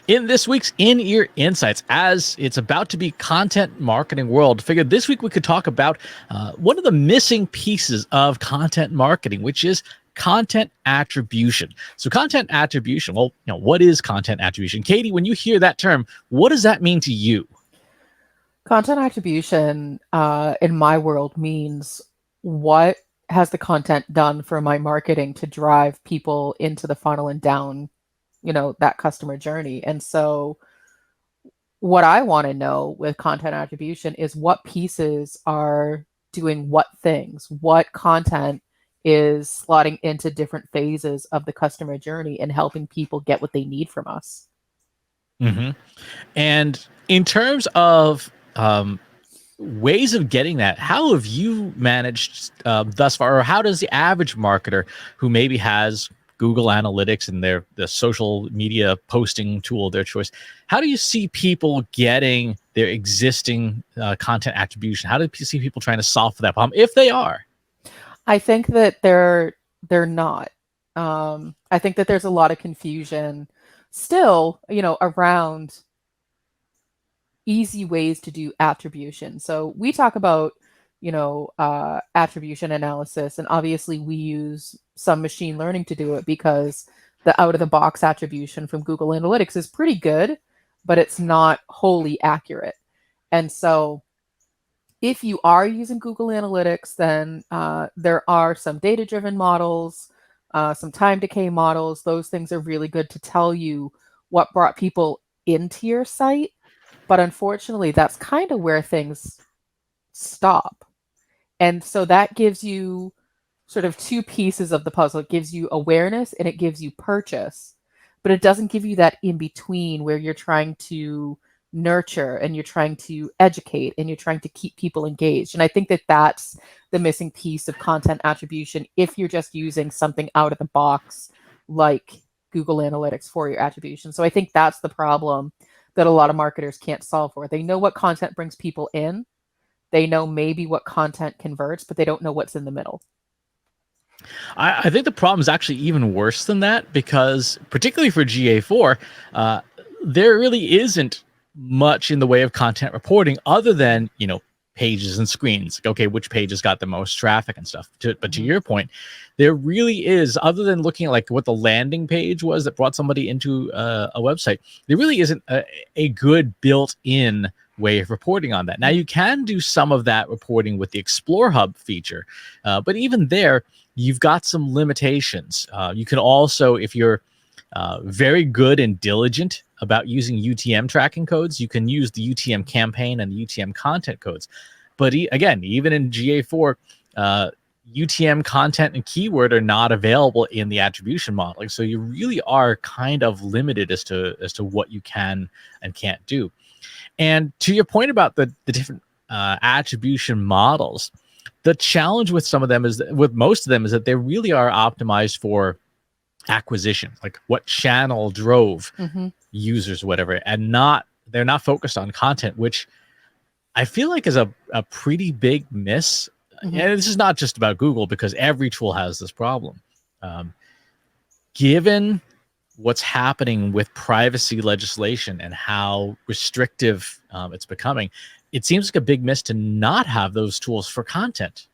In this week's In-Ear Insights, as it's about to be content marketing world, figured this week we could talk about one of the missing pieces of content marketing, which is content attribution. So content attribution, well, what is content attribution? Katie, when you hear that term, what does that mean to you? Content attribution in my world means what has the content done for my marketing to drive people into the funnel and down, that customer journey. And so what I want to know with content attribution is what pieces are doing what things, what content is slotting into different phases of the customer journey and helping people get what they need from us. Mm-hmm. And in terms of ways of getting that, how have you managed thus far, or how does the average marketer who maybe has Google Analytics and the social media posting tool of their choice, how do you see people getting their existing content attribution? How do you see people trying to solve for that problem, if they are? I think that they're not. I think that there's a lot of confusion still, around easy ways to do attribution. So we talk about, attribution analysis, and obviously we use some machine learning to do it because the out of the box attribution from Google Analytics is pretty good, but it's not wholly accurate. And so if you are using Google Analytics, then there are some data-driven models, some time decay models. Those things are really good to tell you what brought people into your site. But unfortunately, that's kind of where things stop. And so that gives you sort of two pieces of the puzzle. It gives you awareness and it gives you purchase, but it doesn't give you that in between where you're trying to nurture and you're trying to educate and you're trying to keep people engaged. And I think that that's the missing piece of content attribution if you're just using something out of the box like Google Analytics for your attribution. So I think that's the problem that a lot of marketers can't solve for. They know what content brings people in. They know maybe what content converts, but they don't know what's in the middle. I think the problem is actually even worse than that, because particularly for GA4, there really isn't much in the way of content reporting other than, pages and screens. Like, okay, which pages got the most traffic and stuff. But to your point, there really is, other than looking at like what the landing page was that brought somebody into a website, there really isn't a good built-in way of reporting on that. Now, you can do some of that reporting with the Explore Hub feature, but even there, you've got some limitations. You can also, if you're very good and diligent about using UTM tracking codes, you can use the UTM campaign and the UTM content codes. But again, even in GA4, UTM content and keyword are not available in the attribution modeling. So you really are kind of limited as to what you can and can't do. And to your point about the different attribution models, the challenge with some of them is that, with most of them, is that they really are optimized for acquisition, like what channel drove users, whatever, and they're not focused on content, which I feel like is a pretty big miss. And this is not just about Google, because every tool has this problem. Given what's happening with privacy legislation and how restrictive it's becoming, it seems like a big miss to not have those tools for content.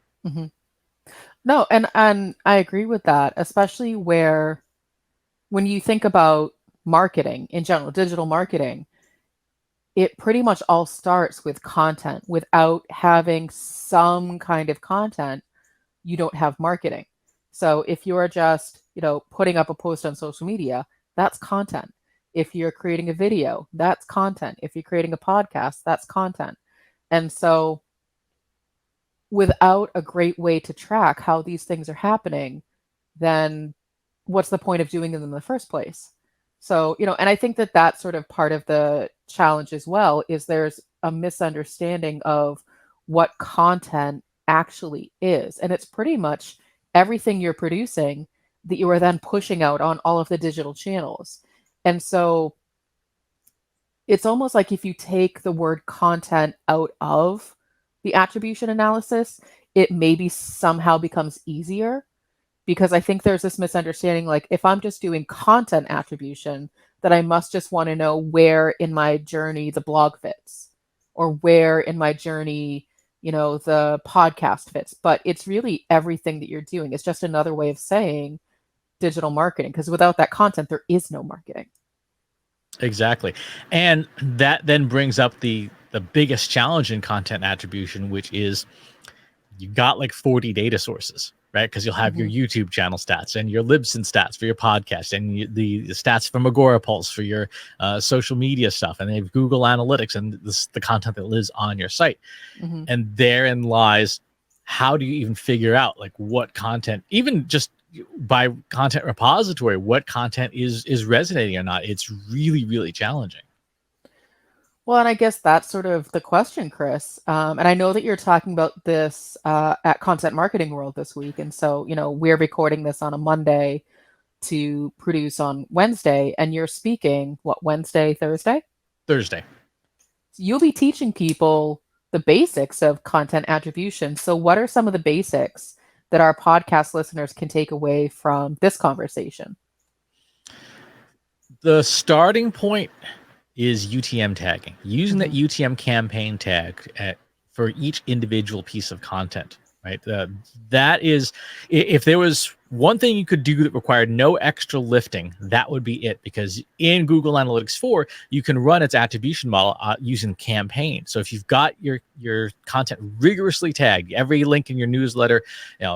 No, and I agree with that, especially when you think about marketing in general, digital marketing, it pretty much all starts with content. Without having some kind of content, you don't have marketing. So if you're just, putting up a post on social media, that's content. If you're creating a video, that's content. If you're creating a podcast, that's content. And so without a great way to track how these things are happening, then what's the point of doing them in the first place? So, and I think that that's sort of part of the challenge as well, is there's a misunderstanding of what content actually is. And it's pretty much everything you're producing that you are then pushing out on all of the digital channels. And so it's almost like if you take the word content out of the attribution analysis, it maybe somehow becomes easier, because I think there's this misunderstanding, like if I'm just doing content attribution, that I must just want to know where in my journey the blog fits, or where in my journey, the podcast fits. But it's really everything that you're doing. It's just another way of saying digital marketing, because without that content, there is no marketing. Exactly. And that then brings up the biggest challenge in content attribution, which is you've got like 40 data sources, right? Because you'll have your YouTube channel stats and your Libsyn stats for your podcast, and the stats from Agorapulse for your social media stuff, and they have Google Analytics and the content that lives on your site. And therein lies, how do you even figure out like what content, even just by content repository, what content is resonating or not? It's really, really challenging. Well, and I guess that's sort of the question, Chris. And I know that you're talking about this at Content Marketing World this week. And so, we're recording this on a Monday to produce on Wednesday. And you're speaking, what, Wednesday, Thursday? Thursday. So you'll be teaching people the basics of content attribution. So what are some of the basics that our podcast listeners can take away from this conversation? The starting point is UTM tagging, using that UTM campaign tag for each individual piece of content, right? That is, if there was one thing you could do that required no extra lifting, that would be it. Because in Google Analytics 4, you can run its attribution model using campaign. So if you've got your content rigorously tagged, every link in your newsletter,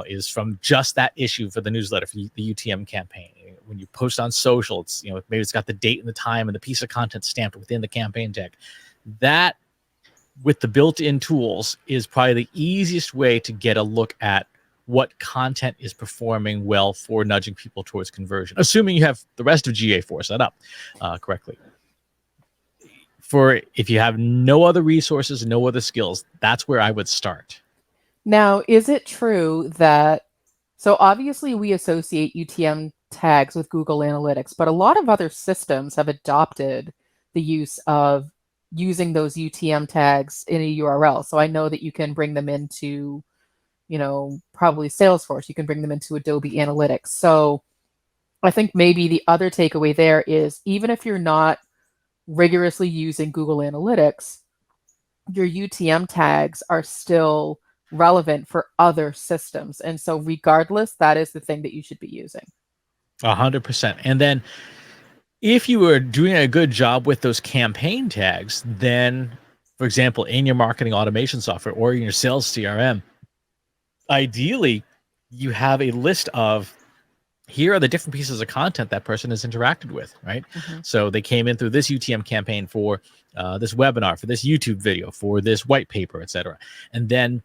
is from just that issue for the newsletter for the UTM campaign. When you post on social, it's maybe it's got the date and the time and the piece of content stamped within the campaign tag. That, with the built-in tools, is probably the easiest way to get a look at what content is performing well for nudging people towards conversion, assuming you have the rest of GA4 set up correctly. If you have no other resources, no other skills, that's where I would start. Now, is it true that, so obviously we associate UTM tags with Google Analytics, but a lot of other systems have adopted the use of using those UTM tags in a URL. So I know that you can bring them into, probably Salesforce, you can bring them into Adobe Analytics. So I think maybe the other takeaway there is, even if you're not rigorously using Google Analytics, your UTM tags are still relevant for other systems. And so regardless, that is the thing that you should be using. 100%. And then if you are doing a good job with those campaign tags, then, for example, in your marketing automation software or in your sales CRM, ideally you have a list of, here are the different pieces of content that person has interacted with, right? So they came in through this UTM campaign for this webinar, for this YouTube video, for this white paper, etc. And then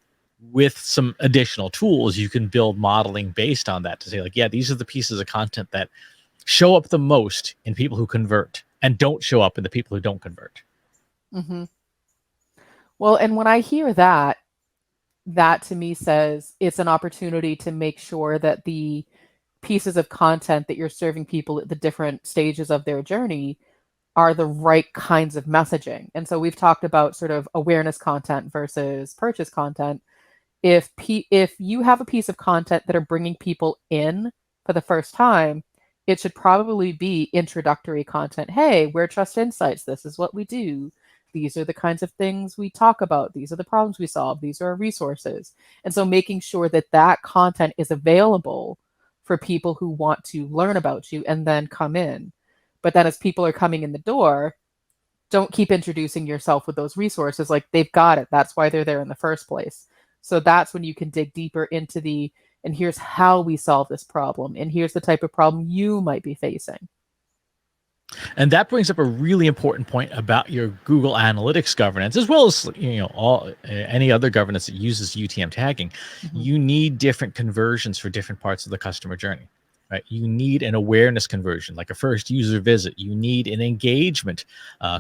with some additional tools, you can build modeling based on that to say, like, yeah, these are the pieces of content that show up the most in people who convert and don't show up in the people who don't convert. Well, and when I hear that to me says it's an opportunity to make sure that the pieces of content that you're serving people at the different stages of their journey are the right kinds of messaging. And so we've talked about sort of awareness content versus purchase content. If you have a piece of content that are bringing people in for the first time, it should probably be introductory content. Hey, we're Trust Insights. This is what we do. These are the kinds of things we talk about. These are the problems we solve. These are our resources. And so making sure that that content is available for people who want to learn about you and then come in. But then as people are coming in the door, don't keep introducing yourself with those resources like they've got it. That's why they're there in the first place. So that's when you can dig deeper into and here's how we solve this problem. And here's the type of problem you might be facing. And that brings up a really important point about your Google Analytics governance, as well as any other governance that uses UTM tagging. You need different conversions for different parts of the customer journey, right? You need an awareness conversion, like a first user visit. You need an engagement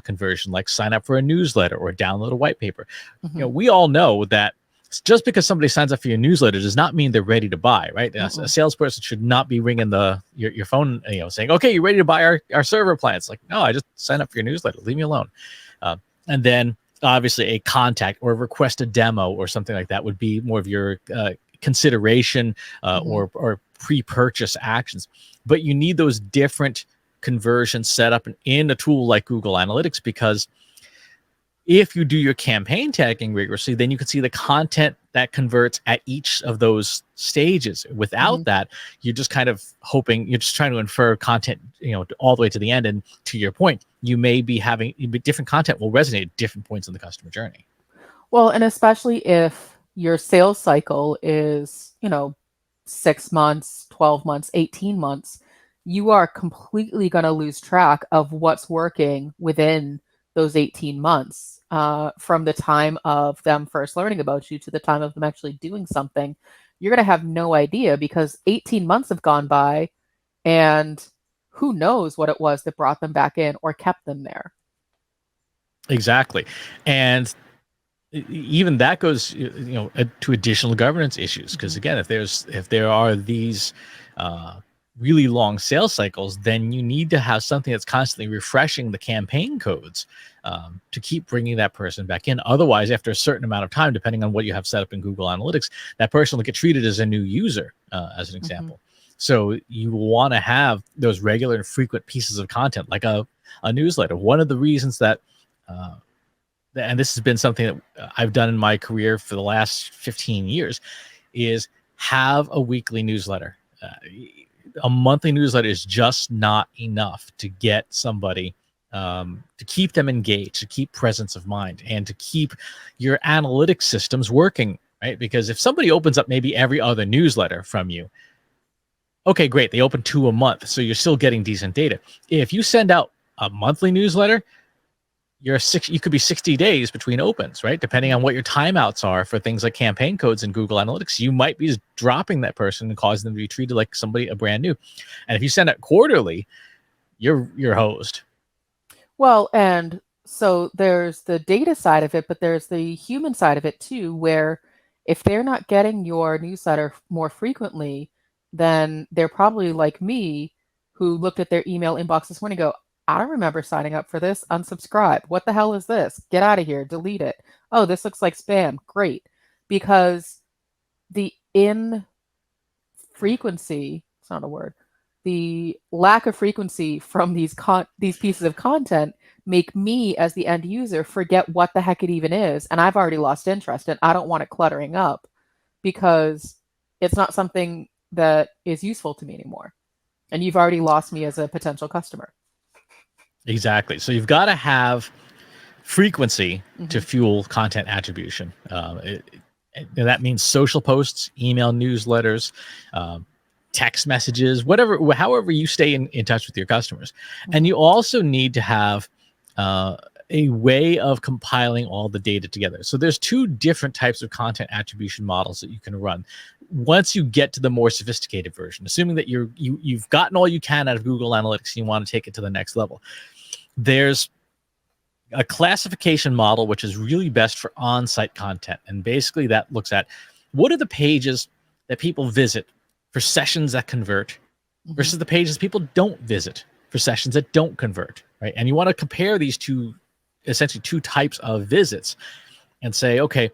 conversion, like sign up for a newsletter or download a white paper. We all know that just because somebody signs up for your newsletter does not mean they're ready to buy, right? A salesperson should not be ringing your phone, saying, okay, you ready to buy our server plan? It's like, no, I just signed up for your newsletter. Leave me alone. And then obviously a contact or request a demo or something like that would be more of your consideration or pre-purchase actions. But you need those different conversion set up in a tool like Google Analytics, because if you do your campaign tagging rigorously, then you can see the content that converts at each of those stages. Without that, you're just kind of hoping, you're just trying to infer content, all the way to the end. And to your point, you may be having different content will resonate at different points in the customer journey. Well, and especially if your sales cycle is, 6 months, 12 months, 18 months, you are completely going to lose track of what's working within those 18 months. From the time of them first learning about you to the time of them actually doing something, you're going to have no idea, because 18 months have gone by and who knows what it was that brought them back in or kept them there. Exactly. And even that goes, to additional governance issues. Because again, if there are these really long sales cycles, then you need to have something that's constantly refreshing the campaign codes to keep bringing that person back in. Otherwise, after a certain amount of time, depending on what you have set up in Google Analytics, that person will get treated as a new user, as an example. So you want to have those regular and frequent pieces of content, like a newsletter. One of the reasons that and this has been something that I've done in my career for the last 15 years, is have a weekly newsletter. A monthly newsletter is just not enough to get somebody, to keep them engaged, to keep presence of mind, and to keep your analytics systems working, right? Because if somebody opens up maybe every other newsletter from you, okay, great, they open 2 a month, so you're still getting decent data. If you send out a monthly newsletter, you could be 60 days between opens, right? Depending on what your timeouts are for things like campaign codes in Google Analytics, you might be just dropping that person and causing them to be treated like a brand new. And if you send it quarterly, you're hosed. Well, and so there's the data side of it, but there's the human side of it too, where if they're not getting your newsletter more frequently, then they're probably like me, who looked at their email inbox this morning and go, I don't remember signing up for this. Unsubscribe. What the hell is this? Get out of here. Delete it. Oh, this looks like spam. Great. Because the infrequency, it's not a word, the lack of frequency from these pieces of content make me as the end user forget what the heck it even is. And I've already lost interest, and I don't want it cluttering up because it's not something that is useful to me anymore. And you've already lost me as a potential customer. Exactly. So you've got to have frequency to fuel content attribution. And that means social posts, email newsletters, text messages, however you stay in touch with your customers. And you also need to have a way of compiling all the data together. So there's 2 different types of content attribution models that you can run. Once you get to the more sophisticated version, assuming that you've gotten all you can out of Google Analytics and you want to take it to the next level, there's a classification model which is really best for on-site content. And basically that looks at what are the pages that people visit for sessions that convert versus the pages people don't visit for sessions that don't convert, right? And you want to compare these essentially 2 types of visits and say, okay,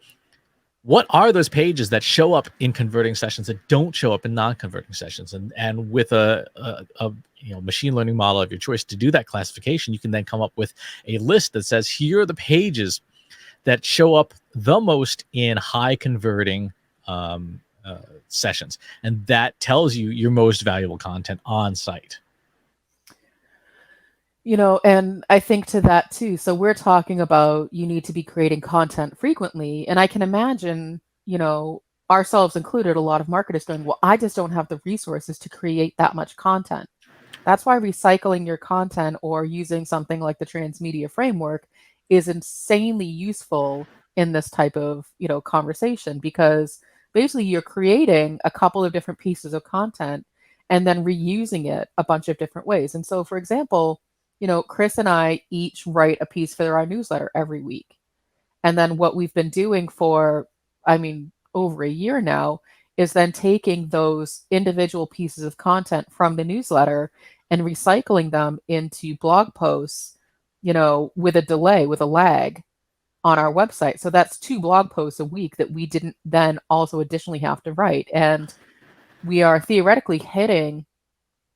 what are those pages that show up in converting sessions that don't show up in non-converting sessions? And with a machine learning model of your choice to do that classification, you can then come up with a list that says, here are the pages that show up the most in high converting sessions. And that tells you your most valuable content on site. And I think to that too. So we're talking about you need to be creating content frequently. And I can imagine, ourselves included, a lot of marketers going, well, I just don't have the resources to create that much content. That's why recycling your content or using something like the transmedia framework is insanely useful in this type of, conversation, because basically you're creating a couple of different pieces of content and then reusing it a bunch of different ways. And so, for example, Chris and I each write a piece for our newsletter every week. And then what we've been doing for, over a year now, is then taking those individual pieces of content from the newsletter and recycling them into blog posts, with a delay, with a lag on our website. So that's 2 blog posts a week that we didn't then also additionally have to write. And we are theoretically hitting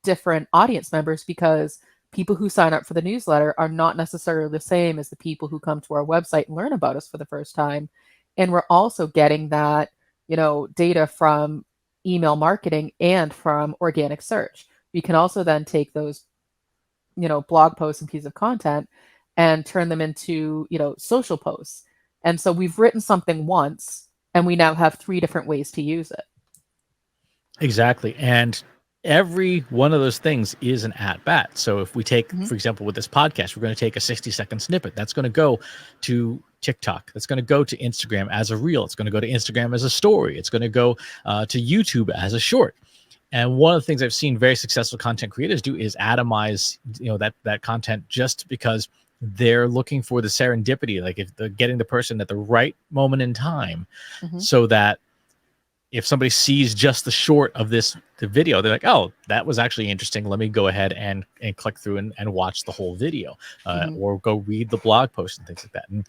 different audience members because people who sign up for the newsletter are not necessarily the same as the people who come to our website and learn about us for the first time. And we're also getting that, data from email marketing and from organic search. We can also then take those, blog posts and pieces of content and turn them into, social posts. And so we've written something once and we now have 3 different ways to use it. Exactly. And every one of those things is an at bat. So if we take, for example, with this podcast, we're going to take a 60-second snippet. That's going to go to TikTok. That's going to go to Instagram as a reel. It's going to go to Instagram as a story. It's going to go to YouTube as a short. And one of the things I've seen very successful content creators do is atomize, that content, just because they're looking for the serendipity, like if they're getting the person at the right moment in time, so that if somebody sees just the short of the video, they're like, oh, that was actually interesting. Let me go ahead and click through and watch the whole video, or go read the blog post and things like that. And,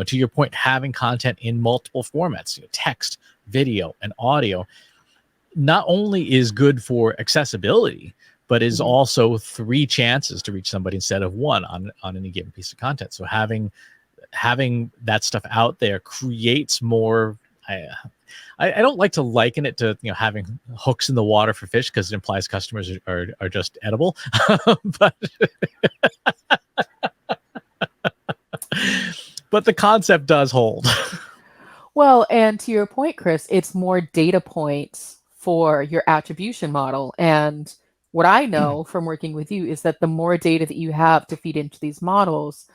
to your point, having content in multiple formats, text, video, and audio, not only is good for accessibility, but is also 3 chances to reach somebody instead of 1 on any given piece of content. So having that stuff out there creates more. I don't like to liken it to having hooks in the water for fish, because it implies customers are just edible. but the concept does hold. Well, and to your point, Chris, it's more data points for your attribution model. And what I know from working with you is that the more data that you have to feed into these models,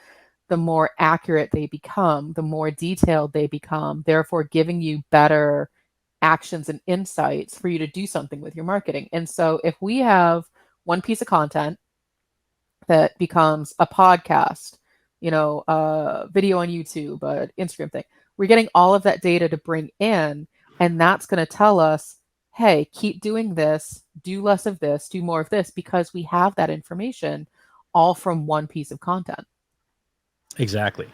the more accurate they become, the more detailed they become, therefore giving you better actions and insights for you to do something with your marketing. And so if we have one piece of content that becomes a podcast, a video on YouTube, an Instagram thing, we're getting all of that data to bring in, and that's going to tell us, hey, keep doing this, do less of this, do more of this, because we have that information all from one piece of content. Exactly.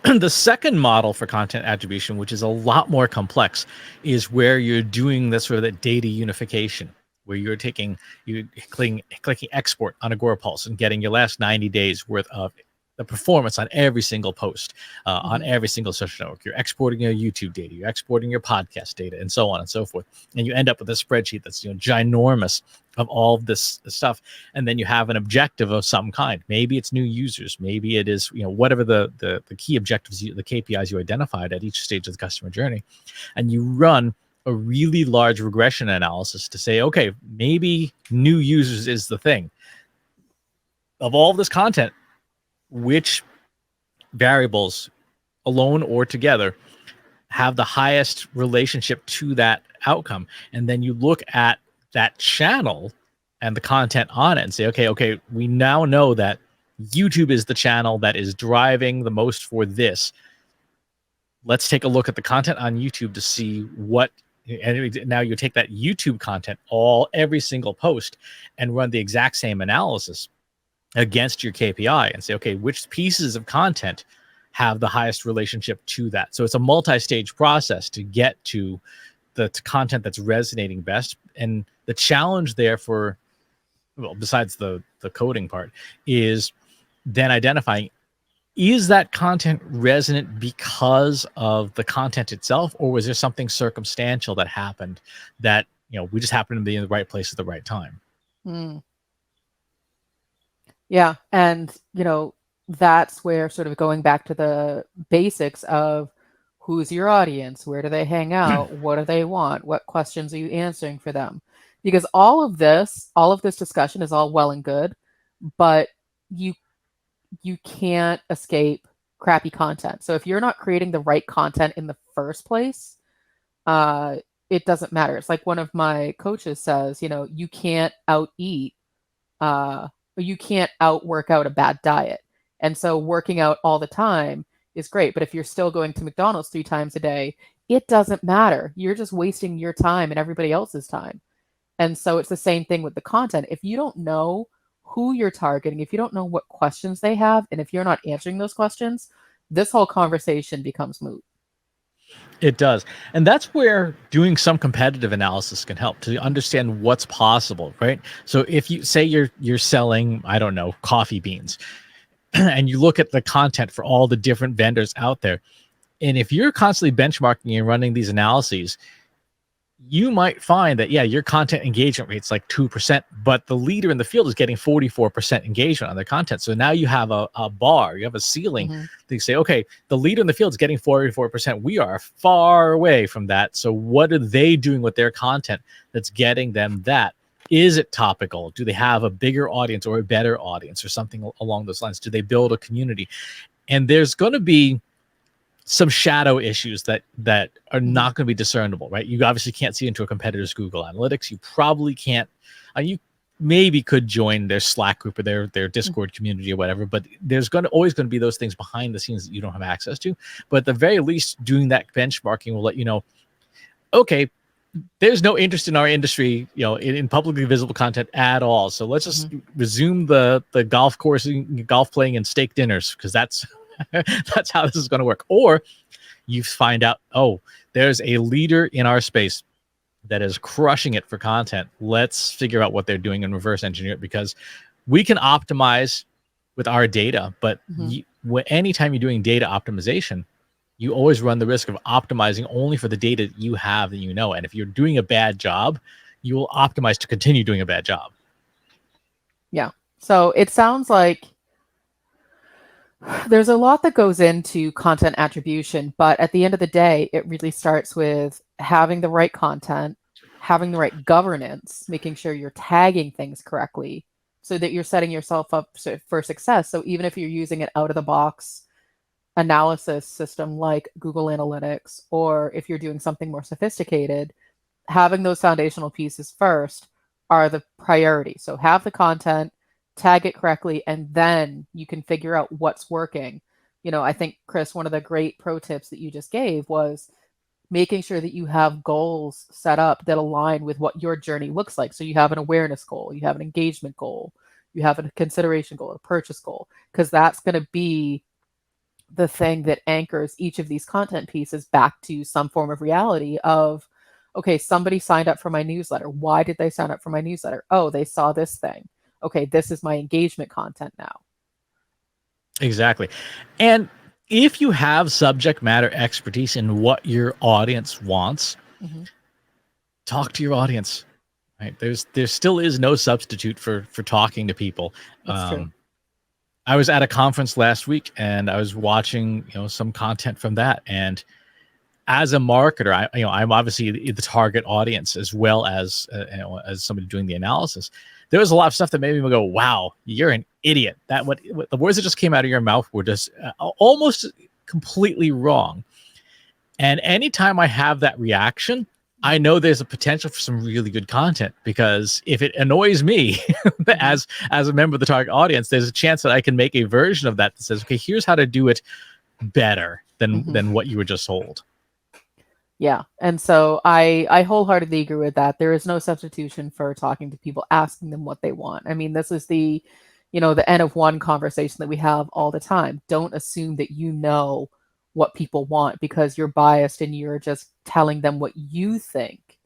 The second model for content attribution, which is a lot more complex, is where you're doing this sort of that data unification, where you're clicking export on Agorapulse and getting your last 90 days worth of the performance on every single post, on every single social network. You're exporting your YouTube data, you're exporting your podcast data, and so on and so forth. And you end up with a spreadsheet that's ginormous of all of this stuff. And then you have an objective of some kind. Maybe it's new users, maybe it is whatever the key objectives, the KPIs you identified at each stage of the customer journey. And you run a really large regression analysis to say, okay, maybe new users is the thing. Of all this content, which variables, alone or together, have the highest relationship to that outcome? And then you look at that channel and the content on it and say, okay, we now know that YouTube is the channel that is driving the most for this. Let's take a look at the content on YouTube to see what, and now you take that YouTube content, every single post, and run the exact same analysis against your KPI and say, okay, which pieces of content have the highest relationship to that? So it's a multi-stage process to get to the content that's resonating best. And the challenge there besides the coding part, is then identifying, is that content resonant because of the content itself, or was there something circumstantial that happened that, we just happened to be in the right place at the right time? Yeah. And, that's where, sort of going back to the basics of who's your audience, where do they hang out, what do they want, what questions are you answering for them? Because all of this discussion is all well and good, but you can't escape crappy content. So if you're not creating the right content in the first place, it doesn't matter. It's like one of my coaches says, you can't out-eat, you can't out-work out a bad diet. And so working out all the time is great. But if you're still going to McDonald's 3 times a day, it doesn't matter. You're just wasting your time and everybody else's time. And so it's the same thing with the content. If you don't know who you're targeting, if you don't know what questions they have, and if you're not answering those questions, this whole conversation becomes moot. It does. And that's where doing some competitive analysis can help to understand what's possible, right? So if you say you're selling, I don't know, coffee beans, and you look at the content for all the different vendors out there, and if you're constantly benchmarking and running these analyses, you might find that, yeah, your content engagement rate's like 2%, but the leader in the field is getting 44% engagement on their content. So now you have a bar, you have a ceiling. Mm-hmm. They say, okay, the leader in the field is getting 44%. We are far away from that. So what are they doing with their content that's getting them that? Is it topical? Do they have a bigger audience or a better audience or something along those lines? Do they build a community? And there's going to be some shadow issues that are not going to be discernible, right? You obviously can't see into a competitor's Google Analytics. You probably can't. You maybe could join their Slack group or their Discord community or whatever, but there's always going to be those things behind the scenes that you don't have access to. But at the very least, doing that benchmarking will let you know, okay, there's no interest in our industry, in publicly visible content at all. So let's just resume the golf course, golf playing, and steak dinners, because that's that's how this is going to work. Or you find out, oh, there's a leader in our space that is crushing it for content. Let's figure out what they're doing and reverse engineer it, because we can optimize with our data, but anytime you're doing data optimization, you always run the risk of optimizing only for the data that you have that you know. And if you're doing a bad job, you will optimize to continue doing a bad job. Yeah. So it sounds like there's a lot that goes into content attribution, but at the end of the day, it really starts with having the right content, having the right governance, making sure you're tagging things correctly so that you're setting yourself up for success. So even if you're using an out of the box analysis system like Google Analytics, or if you're doing something more sophisticated, having those foundational pieces first are the priority. So have the content, tag it correctly, and then you can figure out what's working. I think, Chris, one of the great pro tips that you just gave was making sure that you have goals set up that align with what your journey looks like. So you have an awareness goal, you have an engagement goal, you have a consideration goal, a purchase goal, because that's going to be the thing that anchors each of these content pieces back to some form of reality of, okay, somebody signed up for my newsletter. Why did they sign up for my newsletter? Oh, they saw this thing. Okay, this is my engagement content now. Exactly. And if you have subject matter expertise in what your audience wants, talk to your audience. Right? There still is no substitute for talking to people. That's true. I was at a conference last week and I was watching, some content from that. And as a marketer, I'm obviously the target audience as well as as somebody doing the analysis. There was a lot of stuff that made me go, "Wow, you're an idiot." What the words that just came out of your mouth were just almost completely wrong. And anytime I have that reaction, I know there's a potential for some really good content, because if it annoys me as a member of the target audience, there's a chance that I can make a version of that that says, okay, here's how to do it better than what you were just told. Yeah. And so I wholeheartedly agree with that. There is no substitution for talking to people, asking them what they want. I mean, this is the N of one conversation that we have all the time. Don't assume that you know what people want because you're biased and you're just telling them what you think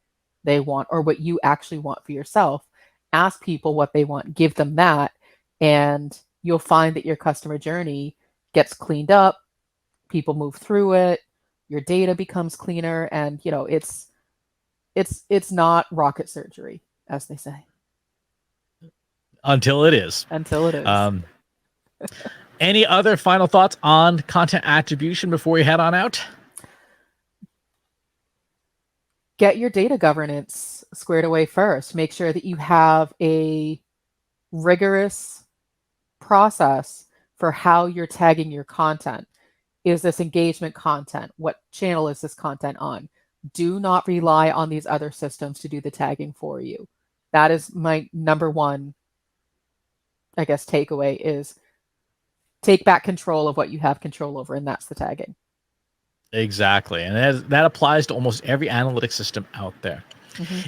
they want or what you actually want for yourself. Ask people what they want, give them that, and you'll find that your customer journey gets cleaned up, people move through it, your data becomes cleaner, and it's not rocket surgery, as they say. Until it is. Until it is. Any other final thoughts on content attribution before we head on out? Get your data governance squared away first. Make sure that you have a rigorous process for how you're tagging your content. Is this engagement content? What channel is this content on? Do not rely on these other systems to do the tagging for you. That is my number one, I guess, takeaway is take back control of what you have control over, and that's the tagging. Exactly. And that applies to almost every analytic system out there.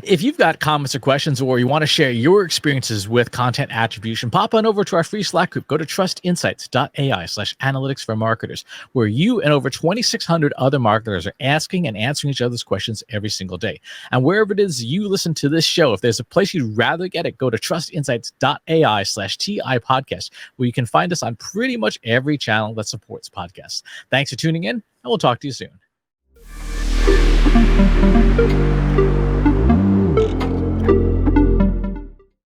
If you've got comments or questions, or you want to share your experiences with content attribution, pop on over to our free Slack group. Go to trustinsights.ai/analytics for marketers, where you and over 2,600 other marketers are asking and answering each other's questions every single day. And wherever it is you listen to this show, if there's a place you'd rather get it, go to trustinsights.ai/TI podcast, where you can find us on pretty much every channel that supports podcasts. Thanks for tuning in, and we'll talk to you soon.